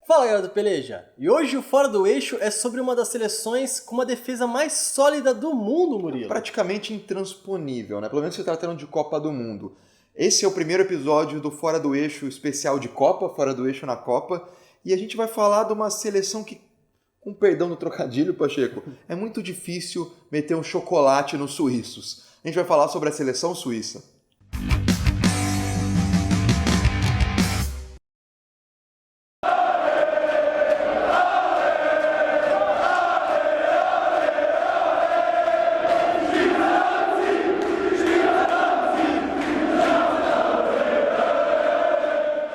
Fala galera do Peleja! E hoje o Fora do Eixo é sobre uma das seleções com uma defesa mais sólida do mundo, Murilo. Praticamente intransponível, né? Pelo menos se tratando de Copa do Mundo. Esse é o primeiro episódio do Fora do Eixo especial de Copa, Fora do Eixo na Copa. E a gente vai falar de uma seleção que, com perdão do trocadilho, Pacheco, é muito difícil meter um chocolate nos suíços. A gente vai falar sobre a seleção suíça.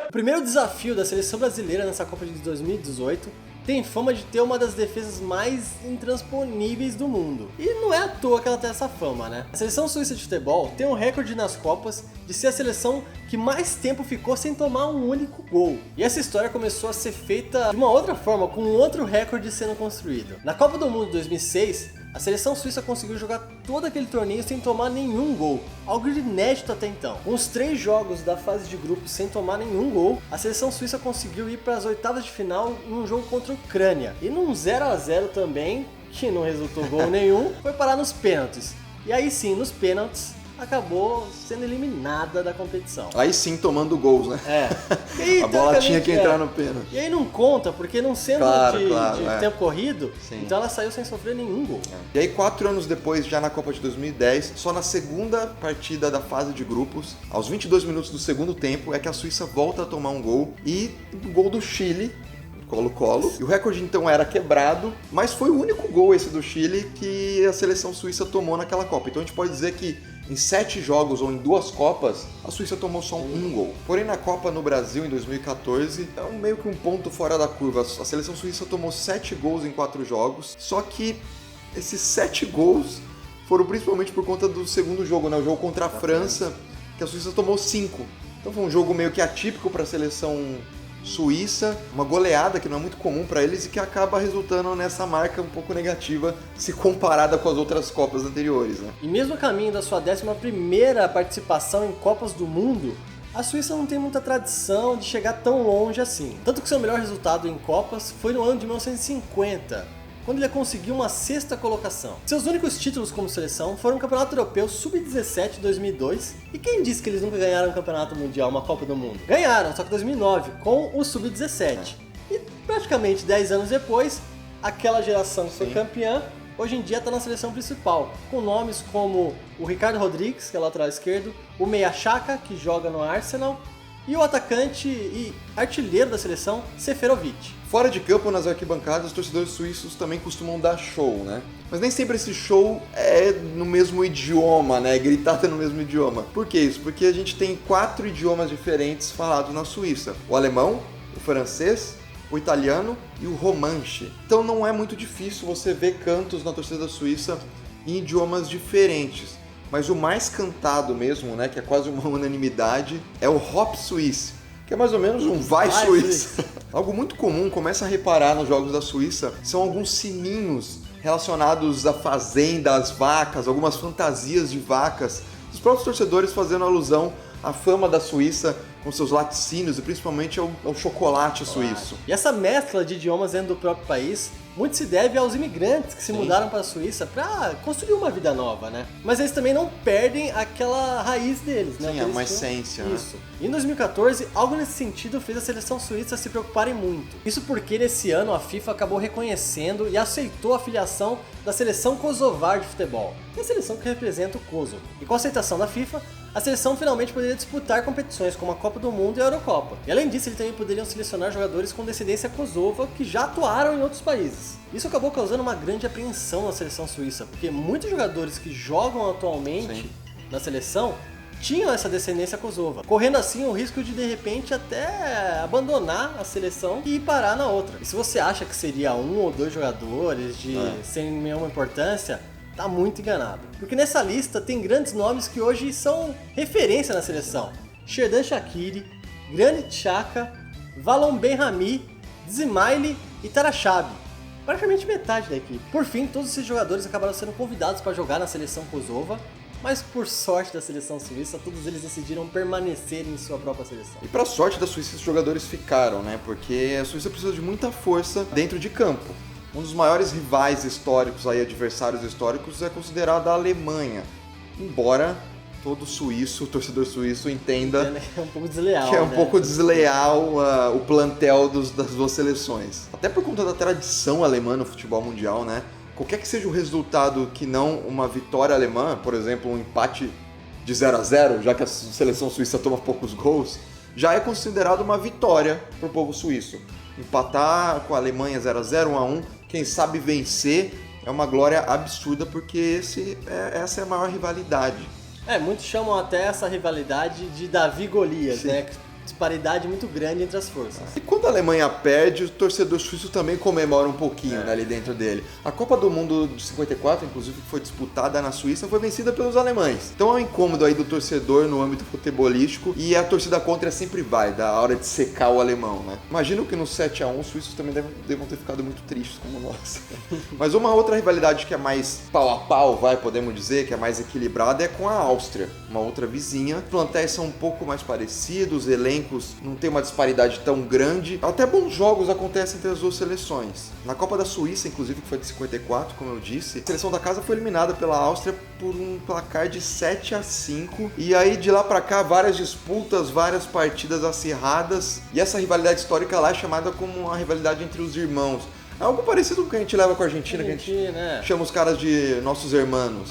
O primeiro desafio da seleção brasileira nessa Copa de 2018 tem fama de ter uma das defesas mais intransponíveis do mundo. E não é à toa que ela tem essa fama, né? A seleção suíça de futebol tem um recorde nas Copas de ser a seleção que mais tempo ficou sem tomar um único gol. E essa história começou a ser feita de uma outra forma, com um outro recorde sendo construído. Na Copa do Mundo de 2006, a seleção suíça conseguiu jogar todo aquele torneio sem tomar nenhum gol, algo inédito até então. Com os 3 jogos da fase de grupos sem tomar nenhum gol, a seleção suíça conseguiu ir para as oitavas de final em um jogo contra a Ucrânia. E num 0-0 também, que não resultou gol nenhum, foi parar nos pênaltis. E aí sim, nos pênaltis, acabou sendo eliminada da competição. Aí sim, tomando gols, né? E, a bola tinha que entrar no pênalti. E aí não conta, porque não sendo de tempo corrido, sim. Então ela saiu sem sofrer nenhum gol. E aí 4 anos depois, já na Copa de 2010, só na segunda partida da fase de grupos, aos 22 minutos do segundo tempo, é que a Suíça volta a tomar um gol, e o gol do Chile, Colo-Colo. E o recorde então era quebrado, mas foi o único gol esse do Chile que a seleção suíça tomou naquela Copa. Então a gente pode dizer que em 7 jogos ou em 2 Copas, a Suíça tomou só um gol. Porém, na Copa no Brasil, em 2014, é meio que um ponto fora da curva. A seleção suíça tomou 7 gols em 4 jogos, só que esses 7 gols foram principalmente por conta do segundo jogo, né? O jogo contra a França, que a Suíça tomou 5. Então foi um jogo meio que atípico para a seleção suíça, uma goleada que não é muito comum para eles e que acaba resultando nessa marca um pouco negativa se comparada com as outras Copas anteriores, né? E mesmo a caminho da sua 11ª participação em Copas do Mundo, a Suíça não tem muita tradição de chegar tão longe assim. Tanto que seu melhor resultado em Copas foi no ano de 1950, quando ele conseguiu uma 6ª colocação. Seus únicos títulos como seleção foram o Campeonato Europeu Sub-17 2002, e quem disse que eles nunca ganharam um Campeonato Mundial, uma Copa do Mundo? Ganharam, só que em 2009, com o Sub-17. E praticamente 10 anos depois, aquela geração que foi campeã, hoje em dia está na seleção principal, com nomes como o Ricardo Rodrigues, que é lateral esquerdo, o Meia Chaka, que joga no Arsenal, e o atacante e artilheiro da seleção, Seferovic. Fora de campo, nas arquibancadas, os torcedores suíços também costumam dar show, né? Mas nem sempre esse show é no mesmo idioma, né? Gritado no mesmo idioma. Por que isso? Porque a gente tem 4 idiomas diferentes falados na Suíça. O alemão, o francês, o italiano e o romanche. Então não é muito difícil você ver cantos na torcida da Suíça em idiomas diferentes. Mas o mais cantado mesmo, né, que é quase uma unanimidade, é o Hop Suisse, que é mais ou menos um Vai Suíça. Algo muito comum, começa a reparar nos jogos da Suíça, são alguns sininhos relacionados à fazenda, às vacas, algumas fantasias de vacas, os próprios torcedores fazendo alusão à fama da Suíça com seus laticínios e principalmente ao chocolate suíço. E essa mescla de idiomas dentro do próprio país muito se deve aos imigrantes que se mudaram para a Suíça para construir uma vida nova, né? Mas eles também não perdem aquela raiz deles, né? Sim, é uma essência, né? Isso. Em 2014, algo nesse sentido fez a seleção suíça se preocuparem muito. Isso porque nesse ano a FIFA acabou reconhecendo e aceitou a filiação da seleção kosovar de futebol, que é a seleção que representa o Kosovo. E com a aceitação da FIFA, a seleção finalmente poderia disputar competições como a Copa do Mundo e a Eurocopa. E além disso, eles também poderiam selecionar jogadores com descendência kosova que já atuaram em outros países. Isso acabou causando uma grande apreensão na seleção suíça, porque muitos jogadores que jogam atualmente na seleção tinham essa descendência kosova, correndo assim o risco de repente até abandonar a seleção e ir parar na outra. E se você acha que seria 1 ou 2 jogadores sem nenhuma importância, tá muito enganado. Porque nessa lista tem grandes nomes que hoje são referência na seleção. Xherdan Shaqiri, Granit Xhaka, Valon Benrahma, Dzemaili e Tarachabi. Praticamente metade da equipe. Por fim, todos esses jogadores acabaram sendo convidados para jogar na seleção kosova Mas por sorte da seleção suíça, todos eles decidiram permanecer em sua própria seleção. E pra sorte da Suíça, os jogadores ficaram, né? Porque a Suíça precisa de muita força dentro de campo. Um dos maiores rivais históricos, aí, adversários históricos, é considerado a Alemanha. Embora todo suíço, torcedor suíço, entenda É um pouco desleal, que é um né? pouco desleal o plantel das duas seleções. Até por conta da tradição alemã no futebol mundial, né? Qualquer que seja o resultado que não uma vitória alemã, por exemplo, um empate de 0-0, já que a seleção suíça toma poucos gols, já é considerado uma vitória para o povo suíço. Empatar com a Alemanha 0-0, 1-1, quem sabe vencer é uma glória absurda, porque essa é a maior rivalidade. Muitos chamam até essa rivalidade de Davi e Golias, Sim. né? Disparidade muito grande entre as forças. E quando a Alemanha perde, o torcedor suíço também comemora um pouquinho, né, ali dentro dele. A Copa do Mundo de 54, inclusive, que foi disputada na Suíça, foi vencida pelos alemães. Então é um incômodo aí do torcedor no âmbito futebolístico, e a torcida contra sempre vai, da hora de secar o alemão, né? Imagino que no 7-1 os suíços também devam ter ficado muito tristes como nós. Mas uma outra rivalidade que é mais pau a pau, podemos dizer, que é mais equilibrada, é com a Áustria, uma outra vizinha. Os plantéis são um pouco mais parecidos, elencos não tem uma disparidade tão grande. Até bons jogos acontecem entre as duas seleções. Na Copa da Suíça, inclusive, que foi de 54, como eu disse, a seleção da casa foi eliminada pela Áustria por um placar de 7-5. E aí, de lá pra cá, várias disputas, várias partidas acirradas. E essa rivalidade histórica lá é chamada como uma rivalidade entre os irmãos. É algo parecido com o que a gente leva com a Argentina, que a gente chama os caras de nossos irmãos.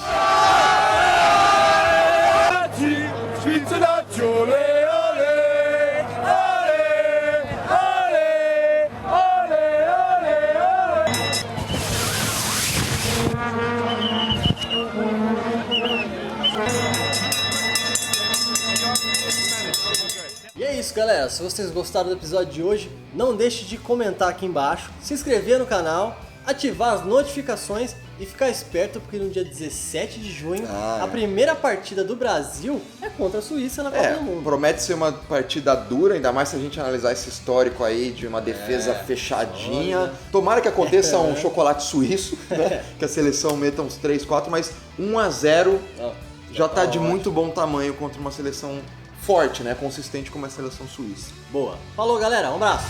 E é isso, galera. Se vocês gostaram do episódio de hoje, não deixe de comentar aqui embaixo, se inscrever no canal, ativar as notificações e ficar esperto, porque no dia 17 de junho, a primeira partida do Brasil é contra a Suíça na Copa do Mundo. Promete ser uma partida dura, ainda mais se a gente analisar esse histórico aí de uma defesa fechadinha. Olha. Tomara que aconteça um chocolate suíço, né? Que a seleção meta uns 3, 4, mas 1-0 já tá de muito bom tamanho contra uma seleção forte, né? Consistente como a seleção suíça. Boa. Falou, galera. Um abraço.